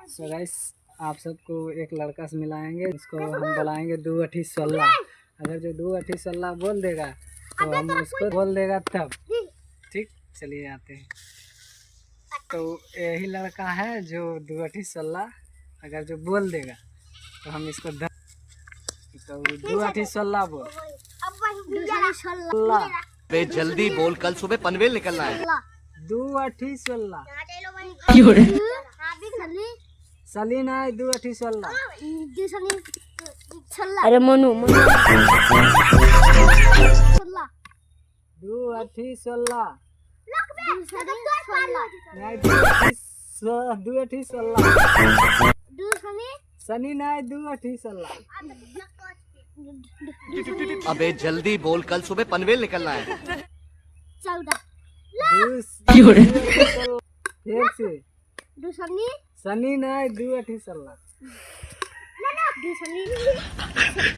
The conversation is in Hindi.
सो गाइस आप सबको एक लड़का से मिलाएंगे, इसको हम बुलाएंगे 2 अठी 16। अगर जो 2 अठी 16 बोल देगा तो हम उसको बोल देगा तब। ठीक, चलिए आते हैं। तो यही लड़का है जो 2 अठी 16 अगर जो बोल देगा तो हम इसको तो 2 अठी 16 बोल। बे जल्दी बोल, कल सुबह पनवेल निकलना है। 2 अठी 16 सली ना 2 अठी 16। अरे मनु 2 अठी 16 2 अठी 16 सनी ना 2 अठी 16। अबे जल्दी बोल, कल सुबह पनवेल निकलना है। 14 फिर से सनी ना 2 अठी 16।